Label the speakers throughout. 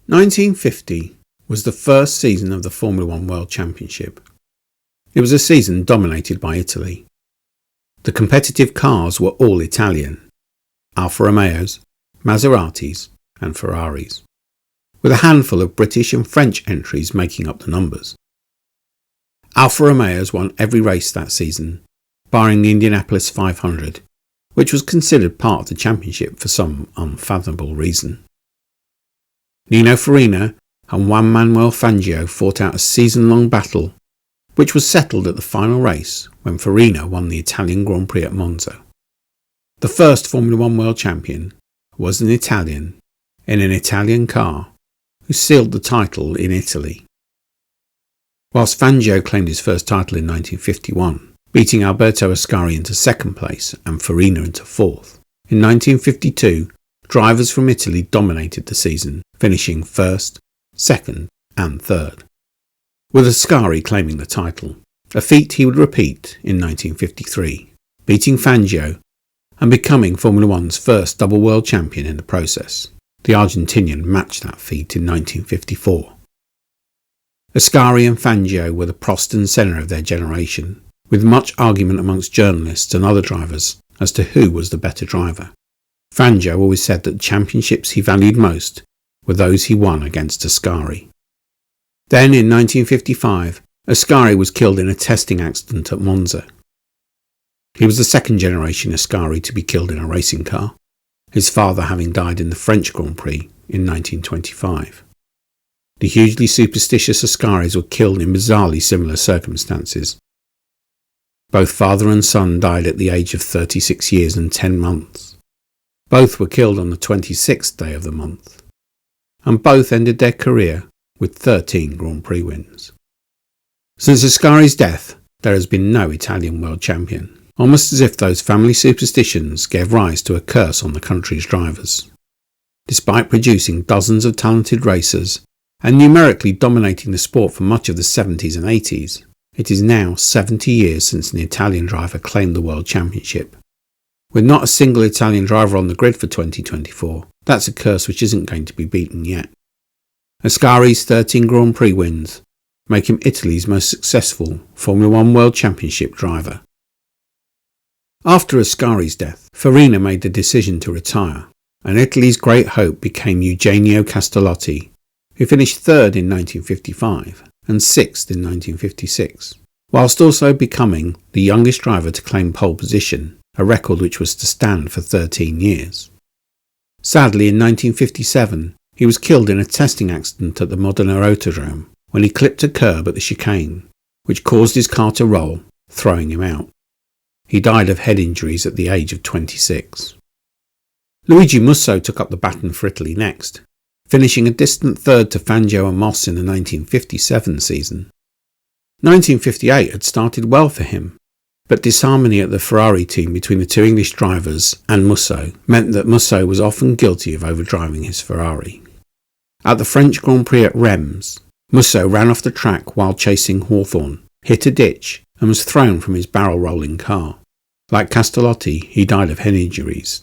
Speaker 1: 1950 was the first season of the Formula One World Championship. It was a season dominated by Italy. The competitive cars were all Italian: Alfa Romeos, Maseratis and Ferraris, with a handful of British and French entries making up the numbers. Alfa Romeos won every race that season, barring the Indianapolis 500, which was considered part of the championship for some unfathomable reason. Nino Farina and Juan Manuel Fangio fought out a season-long battle, which was settled at the final race when Farina won the Italian Grand Prix at Monza. The first Formula One World Champion was an Italian in an Italian car who sealed the title in Italy. Whilst Fangio claimed his first title in 1951, beating Alberto Ascari into second place and Farina into fourth, in 1952 drivers from Italy dominated the season, finishing first, second and third, with Ascari claiming the title, a feat he would repeat in 1953, beating Fangio and becoming Formula One's first double world champion in the process. The Argentinian matched that feat in 1954. Ascari and Fangio were the Prost and Senna of their generation, with much argument amongst journalists and other drivers as to who was the better driver. Fangio always said that the championships he valued most were those he won against Ascari. Then in 1955, Ascari was killed in a testing accident at Monza. He was the second generation Ascari to be killed in a racing car, his father having died in the French Grand Prix in 1925. The hugely superstitious Ascaris were killed in bizarrely similar circumstances. Both father and son died at the age of 36 years and 10 months. Both were killed on the 26th day of the month, and both ended their career with 13 Grand Prix wins. Since Ascari's death, there has been no Italian world champion, almost as if those family superstitions gave rise to a curse on the country's drivers. Despite producing dozens of talented racers and numerically dominating the sport for much of the 70s and 80s, it is now 70 years since an Italian driver claimed the world championship. With not a single Italian driver on the grid for 2024, that's a curse which isn't going to be beaten yet. Ascari's 13 Grand Prix wins make him Italy's most successful Formula One World Championship driver. After Ascari's death, Farina made the decision to retire, and Italy's great hope became Eugenio Castellotti, who finished third in 1955 and sixth in 1956, whilst also becoming the youngest driver to claim pole position, a record which was to stand for 13 years. Sadly, in 1957, he was killed in a testing accident at the Modena Autodrome when he clipped a curb at the chicane, which caused his car to roll, throwing him out. He died of head injuries at the age of 26. Luigi Musso took up the baton for Italy next, finishing a distant third to Fangio and Moss in the 1957 season. 1958 had started well for him, but disharmony at the Ferrari team between the two English drivers and Musso meant that Musso was often guilty of overdriving his Ferrari. At the French Grand Prix at Reims, Musso ran off the track while chasing Hawthorn, hit a ditch and was thrown from his barrel-rolling car. Like Castellotti, he died of head injuries.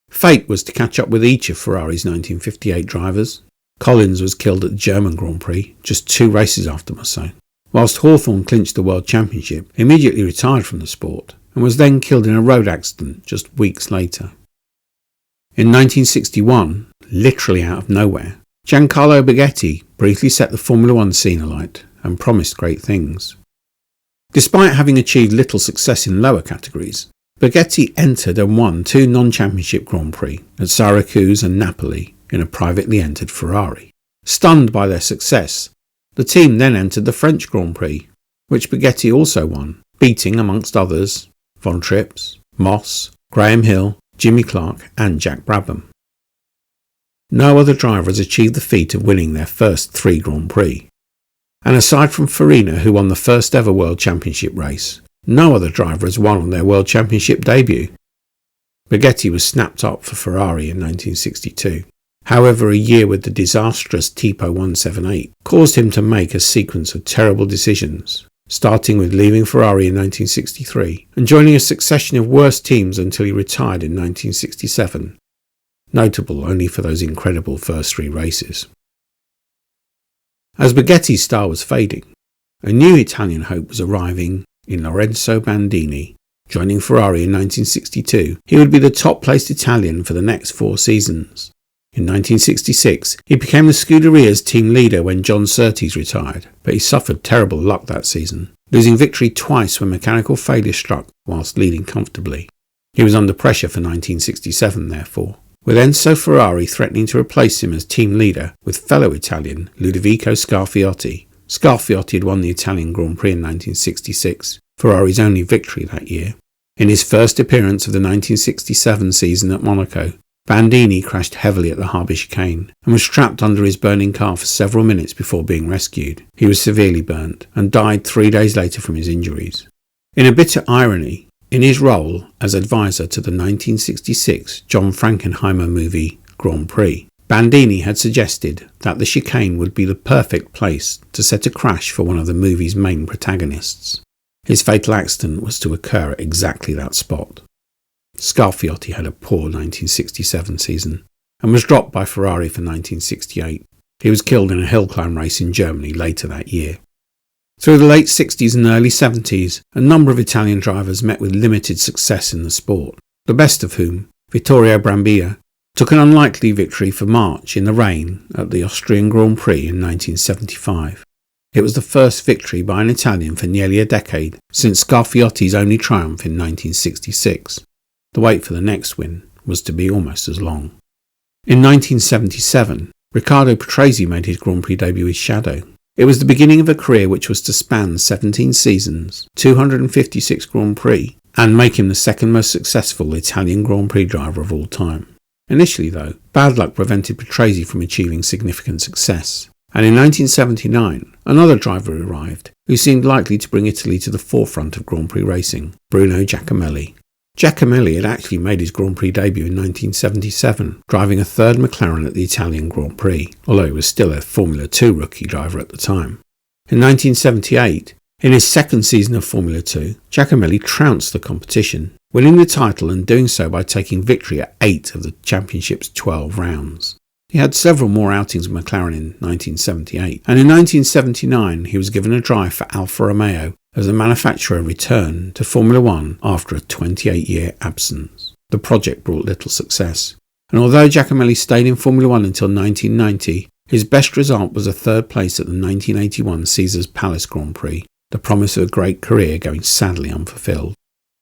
Speaker 1: Fate was to catch up with each of Ferrari's 1958 drivers. Collins was killed at the German Grand Prix just 2 races after Musso, whilst Hawthorn clinched the World Championship, immediately retired from the sport, and was then killed in a road accident just weeks later. In 1961, literally out of nowhere, Giancarlo Baghetti briefly set the Formula One scene alight and promised great things. Despite having achieved little success in lower categories, Baghetti entered and won 2 non-championship Grand Prix at Syracuse and Napoli in a privately entered Ferrari. Stunned by their success, the team then entered the French Grand Prix, which Baghetti also won, beating, amongst others, Von Trips, Moss, Graham Hill, Jimmy Clark and Jack Brabham. No other driver has achieved the feat of winning their first 3 Grand Prix. And aside from Farina, who won the first ever World Championship race, no other driver has won on their World Championship debut. Baghetti was snapped up for Ferrari in 1962. However, a year with the disastrous Tipo 178 caused him to make a sequence of terrible decisions, starting with leaving Ferrari in 1963 and joining a succession of worse teams until he retired in 1967, notable only for those incredible first 3 races. As Baghetti's star was fading, a new Italian hope was arriving in Lorenzo Bandini. Joining Ferrari in 1962, he would be the top-placed Italian for the next 4 seasons. In 1966, he became the Scuderia's team leader when John Surtees retired, but he suffered terrible luck that season, losing victory twice when mechanical failure struck whilst leading comfortably. He was under pressure for 1967, therefore, with Enzo Ferrari threatening to replace him as team leader with fellow Italian Ludovico Scarfiotti. Scarfiotti had won the Italian Grand Prix in 1966, Ferrari's only victory that year. In his first appearance of the 1967 season at Monaco, Bandini crashed heavily at the Harbour chicane and was trapped under his burning car for several minutes before being rescued. He was severely burnt and died 3 days later from his injuries. In a bitter irony, in his role as advisor to the 1966 John Frankenheimer movie Grand Prix, Bandini had suggested that the chicane would be the perfect place to set a crash for one of the movie's main protagonists. His fatal accident was to occur at exactly that spot. Scarfiotti had a poor 1967 season and was dropped by Ferrari for 1968. He was killed in a hill climb race in Germany later that year. Through the late 60s and early 70s, a number of Italian drivers met with limited success in the sport, the best of whom, Vittorio Brambilla, took an unlikely victory for March in the rain at the Austrian Grand Prix in 1975. It was the first victory by an Italian for nearly a decade since Scarfiotti's only triumph in 1966. The wait for the next win was to be almost as long. In 1977, Riccardo Patrese made his Grand Prix debut with Shadow. It was the beginning of a career which was to span 17 seasons, 256 Grand Prix, and make him the second most successful Italian Grand Prix driver of all time. Initially, though, bad luck prevented Patrese from achieving significant success, and in 1979, another driver arrived who seemed likely to bring Italy to the forefront of Grand Prix racing, Bruno Giacomelli. Giacomelli had actually made his Grand Prix debut in 1977, driving a third McLaren at the Italian Grand Prix, although he was still a Formula 2 rookie driver at the time. In 1978, in his second season of Formula 2, Giacomelli trounced the competition, winning the title and doing so by taking victory at 8 of the championship's 12 rounds. He had several more outings with McLaren in 1978, and in 1979 he was given a drive for Alfa Romeo as the manufacturer returned to Formula 1 after a 28-year absence. The project brought little success, and although Giacomelli stayed in Formula 1 until 1990, his best result was a third place at the 1981 Caesars Palace Grand Prix, the promise of a great career going sadly unfulfilled.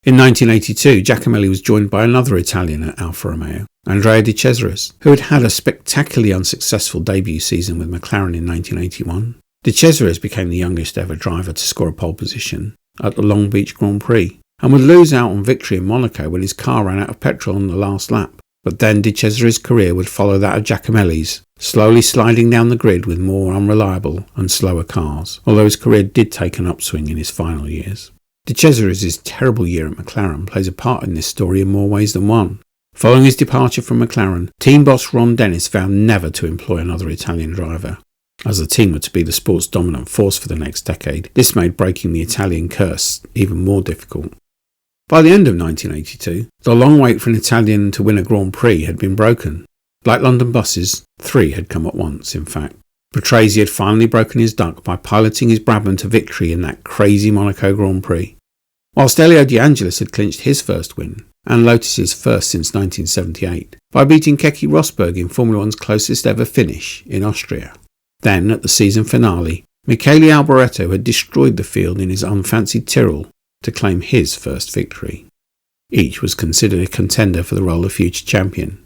Speaker 1: In 1982, Giacomelli was joined by another Italian at Alfa Romeo, Andrea De Cesaris, who had had a spectacularly unsuccessful debut season with McLaren in 1981. De Cesaris became the youngest ever driver to score a pole position at the Long Beach Grand Prix, and would lose out on victory in Monaco when his car ran out of petrol on the last lap. But then De Cesaris' career would follow that of Giacomelli's, slowly sliding down the grid with more unreliable and slower cars, although his career did take an upswing in his final years. De Cesaris' terrible year at McLaren plays a part in this story in more ways than one. Following his departure from McLaren, team boss Ron Dennis vowed never to employ another Italian driver. As the team were to be the sport's dominant force for the next decade, this made breaking the Italian curse even more difficult. By the end of 1982, the long wait for an Italian to win a Grand Prix had been broken. Like London buses, 3 had come at once, in fact. Patrese had finally broken his duck by piloting his Brabham to victory in that crazy Monaco Grand Prix, whilst Elio De Angelis had clinched his first win, and Lotus's first since 1978, by beating Keke Rosberg in Formula 1's closest ever finish in Austria. Then, at the season finale, Michele Alboreto had destroyed the field in his unfancied Tyrrell to claim his first victory. Each was considered a contender for the role of future champion.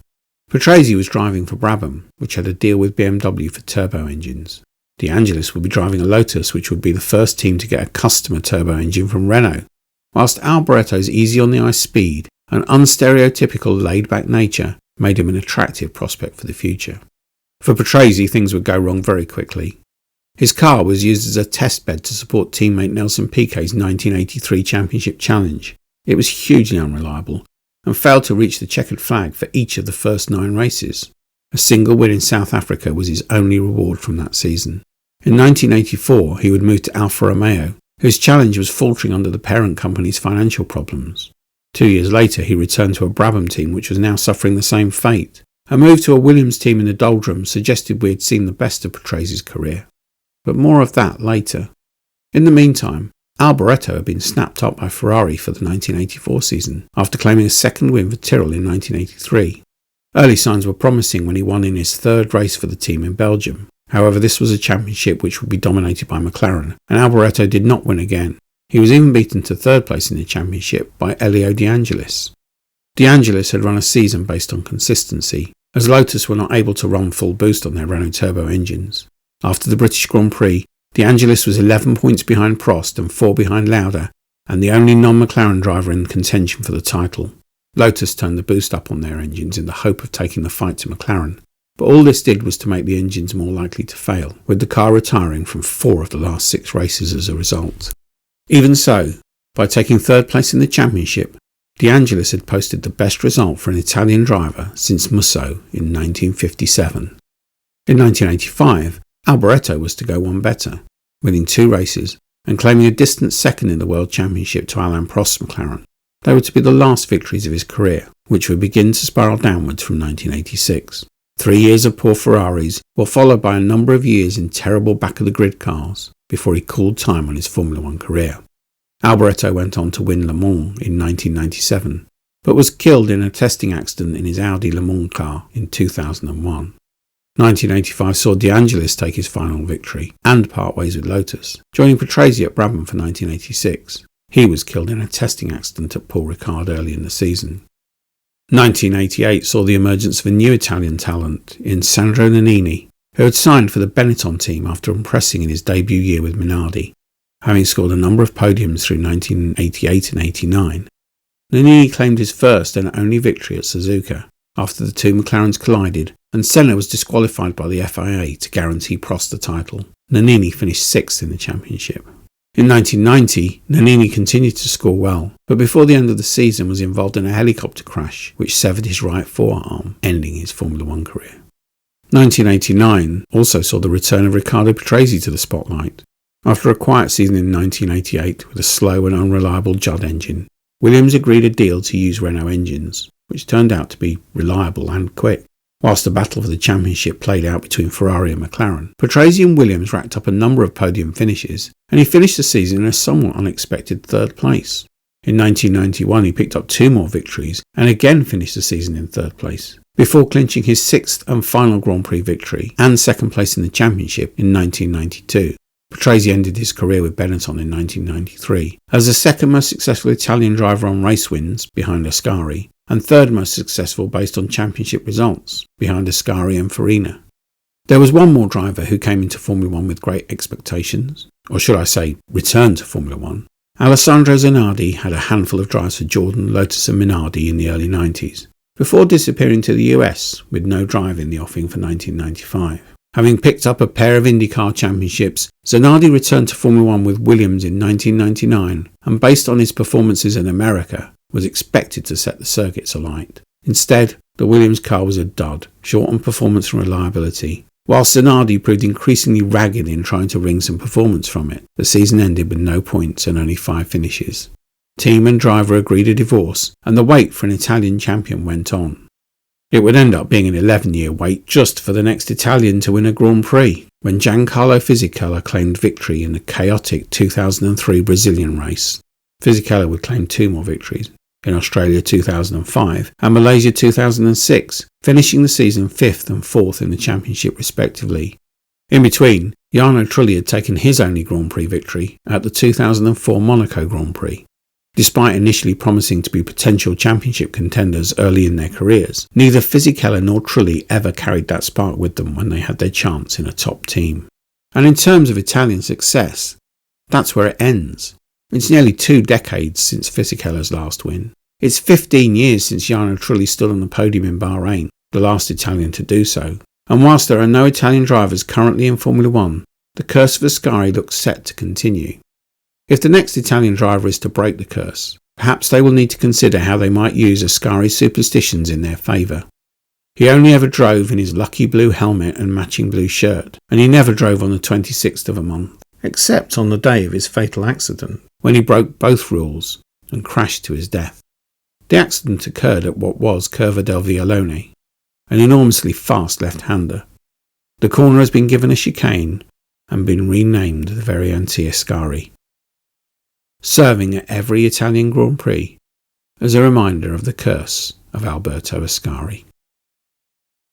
Speaker 1: Patrese was driving for Brabham, which had a deal with BMW for turbo engines. De Angelis would be driving a Lotus, which would be the first team to get a customer turbo engine from Renault, whilst Alboreto's easy-on-the-ice speed and unstereotypical laid-back nature made him an attractive prospect for the future. For Patrese, things would go wrong very quickly. His car was used as a testbed to support teammate Nelson Piquet's 1983 championship challenge. It was hugely unreliable and failed to reach the checkered flag for each of the first 9 races. A single win in South Africa was his only reward from that season. In 1984, he would move to Alfa Romeo, whose challenge was faltering under the parent company's financial problems. 2 years later, he returned to a Brabham team which was now suffering the same fate. A move to a Williams team in the doldrums suggested we had seen the best of Patrese's career. but more of that later. In the meantime, Alberto had been snapped up by Ferrari for the 1984 season after claiming a second win for Tyrrell in 1983. Early signs were promising when he won in his third race for the team in Belgium. However, this was a championship which would be dominated by McLaren, and Alberto did not win again. He was even beaten to third place in the championship by Elio De Angelis. De Angelis had run a season based on consistency, as Lotus were not able to run full boost on their Renault Turbo engines. After the British Grand Prix, De Angelis was 11 points behind Prost and 4 behind Lauda, and the only non-McLaren driver in contention for the title. Lotus turned the boost up on their engines in the hope of taking the fight to McLaren, but all this did was to make the engines more likely to fail, with the car retiring from 4 of the last 6 races as a result. Even so, by taking third place in the championship, De Angelis had posted the best result for an Italian driver since Musso in 1957. In 1985, Alberto was to go one better, winning 2 races and claiming a distant second in the World Championship to Alain Prost's McLaren. They were to be the last victories of his career, which would begin to spiral downwards from 1986. 3 years of poor Ferraris were followed by a number of years in terrible back-of-the-grid cars before he cooled time on his Formula One career. Alberto went on to win Le Mans in 1997, but was killed in a testing accident in his Audi Le Mans car in 2001. 1985 saw De Angelis take his final victory and part ways with Lotus, joining Patrese at Brabham for 1986. He was killed in a testing accident at Paul Ricard early in the season. 1988 saw the emergence of a new Italian talent in Sandro Ninini, who had signed for the Benetton team after impressing in his debut year with Minardi. Having scored a number of podiums through 1988 and 89, Ninini claimed his first and only victory at Suzuka after the 2 McLarens collided and Senna was disqualified by the FIA to guarantee Prost the title. Ninini finished 6th in the championship. In 1990, Ninini continued to score well, but before the end of the season was involved in a helicopter crash which severed his right forearm, ending his Formula One career. 1989 also saw the return of Riccardo Patrese to the spotlight. After a quiet season in 1988 with a slow and unreliable Judd engine, Williams agreed a deal to use Renault engines, which turned out to be reliable and quick. Whilst the battle for the championship played out between Ferrari and McLaren, Patrese and Williams racked up a number of podium finishes, and he finished the season in a somewhat unexpected third place. In 1991 he picked up 2 more victories and again finished the season in third place, before clinching his 6th and final Grand Prix victory and second place in the championship in 1992. Patrese ended his career with Benetton in 1993 as the second most successful Italian driver on race wins, behind Ascari, and third most successful based on championship results, behind Ascari and Farina. There was one more driver who came into Formula One with great expectations, or should I say, returned to Formula One. Alessandro Zanardi had a handful of drives for Jordan, Lotus and Minardi in the early 90s, before disappearing to the US with no drive in the offing for 1995. Having picked up a pair of IndyCar championships, Zanardi returned to Formula One with Williams in 1999 and, based on his performances in America, was expected to set the circuits alight. Instead, the Williams car was a dud, short on performance and reliability. Whilst Zanardi proved increasingly ragged in trying to wring some performance from it, the season ended with no points and only 5 finishes. Team and driver agreed a divorce, and the wait for an Italian champion went on. It would end up being an 11-year wait just for the next Italian to win a Grand Prix, when Giancarlo Fisichella claimed victory in the chaotic 2003 Brazilian race. Fisichella would claim 2 more victories, in Australia 2005 and Malaysia 2006, finishing the season 5th and 4th in the championship respectively. In between, Jarno Trulli had taken his only Grand Prix victory at the 2004 Monaco Grand Prix. Despite initially promising to be potential championship contenders early in their careers, neither Fisichella nor Trulli ever carried that spark with them when they had their chance in a top team. And in terms of Italian success, that's where it ends. It's nearly 2 decades since Fisichella's last win. It's 15 years since Jarno Trulli stood on the podium in Bahrain, the last Italian to do so. And whilst there are no Italian drivers currently in Formula One, the Curse of Ascari looks set to continue. If the next Italian driver is to break the curse, perhaps they will need to consider how they might use Ascari's superstitions in their favour. He only ever drove in his lucky blue helmet and matching blue shirt, and he never drove on the 26th of a month, except on the day of his fatal accident, when he broke both rules and crashed to his death. The accident occurred at what was Curva del Vialone, an enormously fast left-hander. The corner has been given a chicane, and been renamed the Varianti Ascari, serving at every Italian Grand Prix as a reminder of the curse of Alberto Ascari.